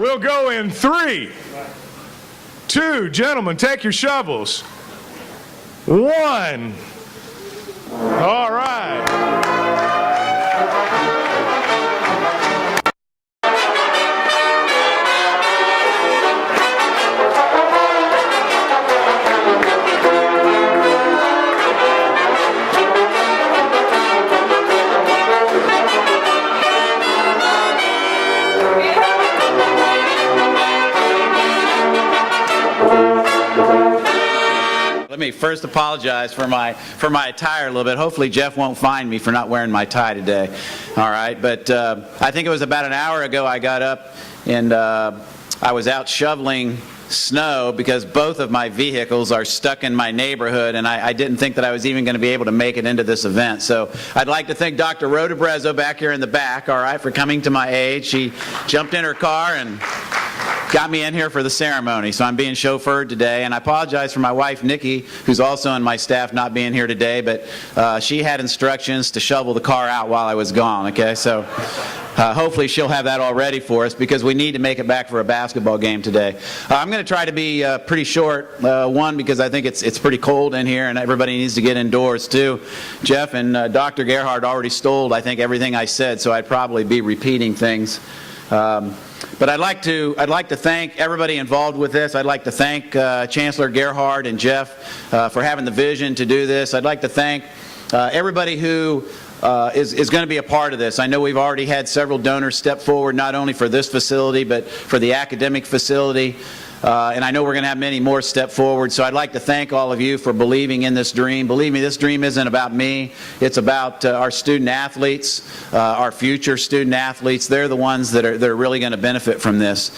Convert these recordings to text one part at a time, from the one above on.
We'll go in 3, 2, gentlemen, take your shovels. 1. All right. Let me first apologize for my attire a little bit. Hopefully Jeff won't find me for not wearing my tie today. All right, but I think it was about an hour ago I got up and I was out shoveling snow because both of my vehicles are stuck in my neighborhood, and I didn't think that I was even going to be able to make it into this event. So I'd like to thank Dr. Rhoda Brezzo back here in the back, all right, for coming to my aid. She jumped in her car and got me in here for the ceremony, so I'm being chauffeured today. And I apologize for my wife, Nikki, who's also on my staff, not being here today, but she had instructions to shovel the car out while I was gone, okay? So hopefully she'll have that all ready for us because we need to make it back for a basketball game today. I'm going to try to be pretty short, one, because I think it's pretty cold in here and everybody needs to get indoors too. Jeff and Dr. Gerhard already stole, I think, everything I said, so I'd probably be repeating things. But I'd like to thank everybody involved with this. I'd like to thank Chancellor Gerhard and Jeff for having the vision to do this. I'd like to thank everybody who is going to be a part of this. I know we've already had several donors step forward, not only for this facility, but for the academic facility. And I know we're going to have many more step forward, so I'd like to thank all of you for believing in this dream. Believe me, this dream isn't about me. It's about our student athletes, our future student athletes. They're the ones that are really going to benefit from this.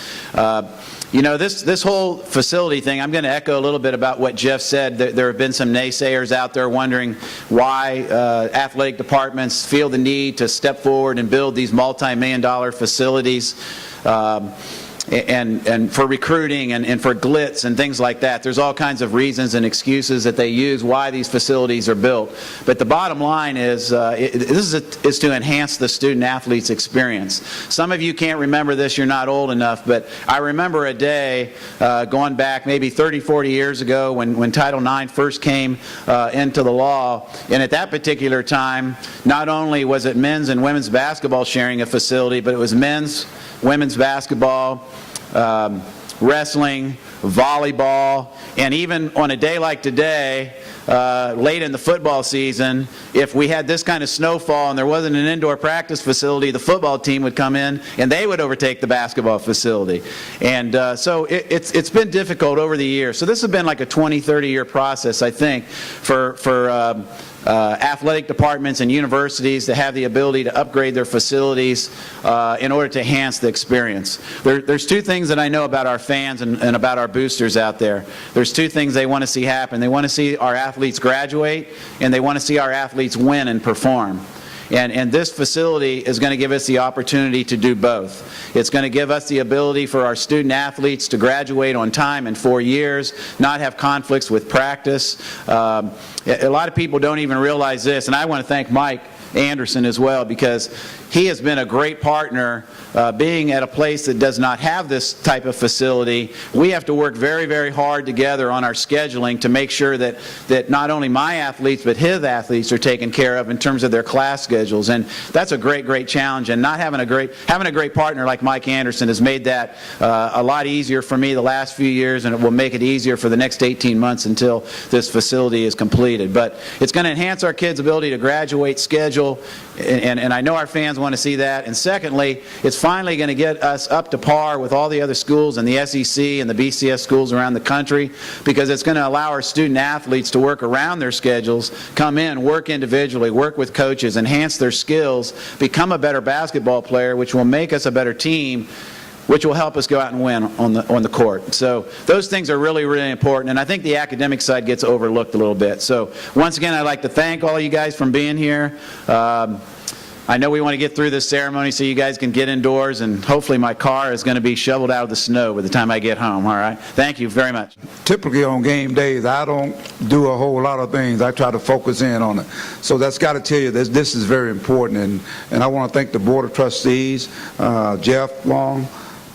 You know, this whole facility thing, I'm going to echo a little bit about what Jeff said. There have been some naysayers out there wondering why athletic departments feel the need to step forward and build these multi-million-dollar facilities. And for recruiting and for glitz and things like that. There's all kinds of reasons and excuses that they use why these facilities are built. But the bottom line is this is to enhance the student-athlete's experience. Some of you can't remember this, you're not old enough, but I remember a day going back maybe 30, 40 years ago when Title IX first came into the law, and at that particular time, not only was it men's and women's basketball sharing a facility, but it was men's, women's basketball, wrestling, volleyball, and even on a day like today, late in the football season, if we had this kind of snowfall and there wasn't an indoor practice facility, the football team would come in and they would overtake the basketball facility. And so it's been difficult over the years. So this has been like a 20, 30-year process, I think, for athletic departments and universities to have the ability to upgrade their facilities in order to enhance the experience. There's two things that I know about our fans and about our boosters out there. There's two things they want to see happen. They want to see our athletes graduate, and they want to see our athletes win and perform. And this facility is going to give us the opportunity to do both. It's going to give us the ability for our student athletes to graduate on time in 4 years, not have conflicts with practice. A lot of people don't even realize this, and I want to thank Mike Anderson as well, because he has been a great partner. Being at a place that does not have this type of facility, we have to work very, very hard together on our scheduling to make sure that not only my athletes but his athletes are taken care of in terms of their class schedules. And that's a great, great challenge. And not having a great partner like Mike Anderson has made that a lot easier for me the last few years, and it will make it easier for the next 18 months until this facility is completed. But it's going to enhance our kids' ability to graduate, schedule, and I know our fans want to see that. And secondly, it's finally going to get us up to par with all the other schools and the SEC and the BCS schools around the country, because it's going to allow our student athletes to work around their schedules, come in, work individually, work with coaches, enhance their skills, become a better basketball player, which will make us a better team, which will help us go out and win on the court. So those things are really, really important, and I think the academic side gets overlooked a little bit. So once again, I'd like to thank all of you guys for being here. I know we want to get through this ceremony so you guys can get indoors, and hopefully my car is going to be shoveled out of the snow by the time I get home, all right? Thank you very much. Typically on game days, I don't do a whole lot of things. I try to focus in on it. So that's got to tell you this is very important, and I want to thank the Board of Trustees, Jeff Long,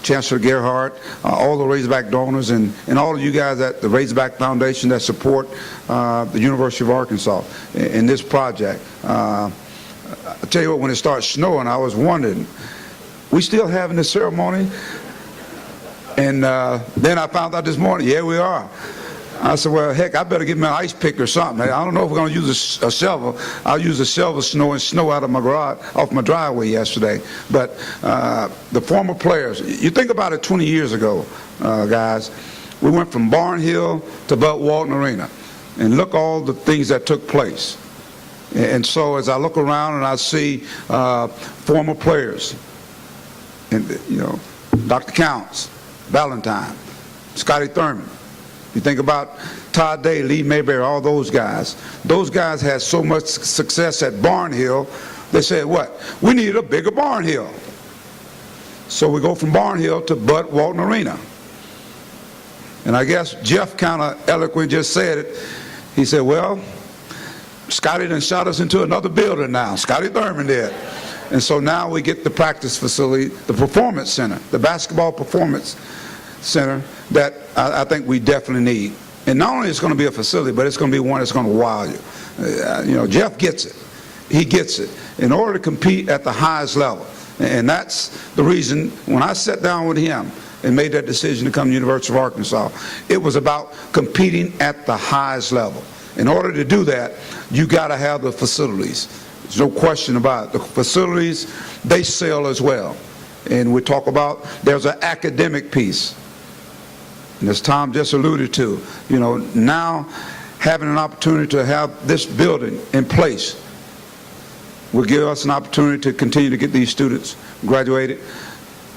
Chancellor Gerhardt, all the Razorback donors, and all of you guys at the Razorback Foundation that support the University of Arkansas in this project. I tell you what, when it started snowing, I was wondering, we still having this ceremony? And then I found out this morning, yeah, we are. I said, well, heck, I better get me an ice pick or something. I don't know if we're going to use a shovel. I'll use a shovel snow out of my garage, off my driveway yesterday. But the former players, you think about it 20 years ago, guys, we went from Barnhill to Bud Walton Arena. And look all the things that took place. And so as I look around and I see former players, and you know, Dr. Counts, Valentine, Scotty Thurman. You think about Todd Day, Lee Mayberry, all those guys. Those guys had so much success at Barnhill, they said, what? We needed a bigger Barnhill. So we go from Barnhill to Bud Walton Arena. And I guess Jeff kind of eloquently just said it. He said, well, Scotty done shot us into another building now. Scotty Thurman did. And so now we get the practice facility, the performance center, the basketball performance center that I think we definitely need. And not only is it going to be a facility, but it's going to be one that's going to wow you. You know, Jeff gets it. He gets it. In order to compete at the highest level. And that's the reason when I sat down with him and made that decision to come to the University of Arkansas, it was about competing at the highest level. In order to do that, you got to have the facilities. There's no question about it. The facilities, they sell as well. And we talk about, there's an academic piece. And as Tom just alluded to, you know, now having an opportunity to have this building in place will give us an opportunity to continue to get these students graduated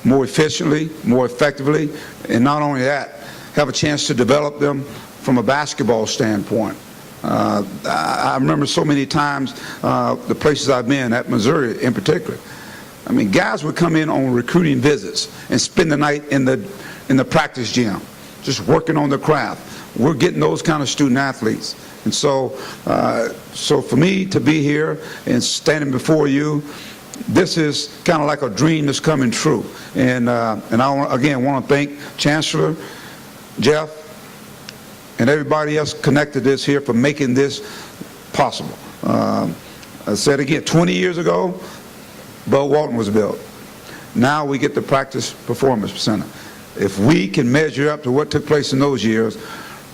more efficiently, more effectively, and not only that, have a chance to develop them from a basketball standpoint. I remember so many times the places I've been, at Missouri in particular. I mean, guys would come in on recruiting visits and spend the night in the practice gym, just working on their craft. We're getting those kind of student athletes. And so, so for me to be here and standing before you, this is kind of like a dream that's coming true. And I, again, want to thank Chancellor, Jeff, and everybody else connected this here for making this possible. I said again, 20 years ago, Bud Walton was built. Now we get the Practice Performance Center. If we can measure up to what took place in those years,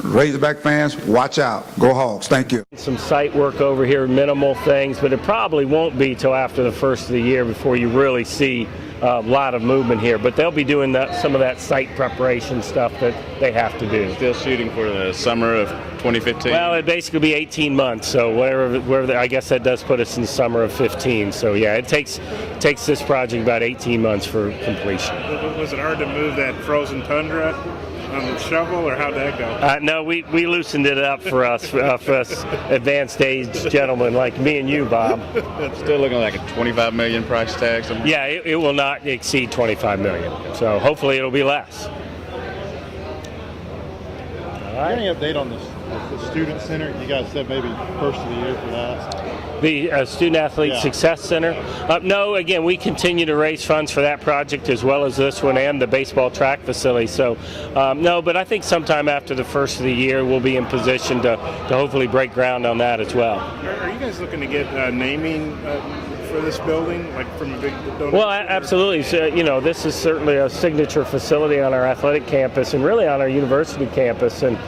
Razorback fans, watch out. Go Hogs. Thank you. Some site work over here, minimal things, but it probably won't be till after the first of the year before you really see a lot of movement here. But they'll be doing some of that site preparation stuff that they have to do. Still shooting for the summer of 2015? Well, it basically be 18 months, so whatever I guess that does put us in the summer of 15. So yeah, it takes this project about 18 months for completion. Was it hard to move that frozen tundra on the shovel, or how'd that go? No, we loosened it up for us advanced age gentlemen like me and you, Bob. Still looking like a $25 million price tag. Somewhere. Yeah, it will not exceed $25 million. So hopefully it'll be less. Any update on the student center? You guys said maybe first of the year for that. The Student Athlete Success Center. No, again, we continue to raise funds for that project as well as this one and the baseball track facility. So, no, but I think sometime after the first of the year we'll be in position to hopefully break ground on that as well. Are you guys looking to get naming for this building, like from a big donor? Well, absolutely. So, you know, this is certainly a signature facility on our athletic campus and really on our university campus. And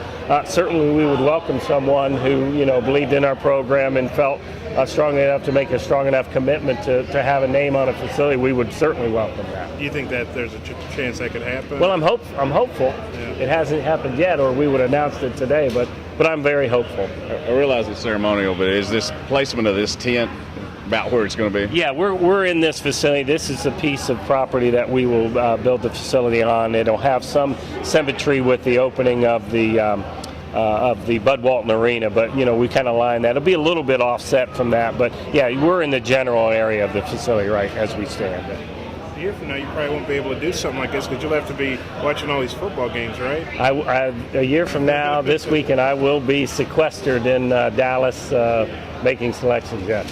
certainly we would welcome someone who, you know, believed in our program and felt strongly enough to make a strong enough commitment to have a name on a facility. We would certainly welcome that. Do you think that there's a chance that could happen? Well, I'm hopeful. Yeah. It hasn't happened yet, or we would have announced it today, but I'm very hopeful. I realize it's ceremonial, but is this placement of this tent about where it's going to be? Yeah, we're in this facility. This is a piece of property that we will build the facility on. It'll have some symmetry with the opening of the Bud Walton Arena, but you know, we kind of line that. It'll be a little bit offset from that, but yeah, we're in the general area of the facility right as we stand. A year from now, you probably won't be able to do something like this because you'll have to be watching all these football games, right? A year from now, this weekend, I will be sequestered in Dallas making selections, yes.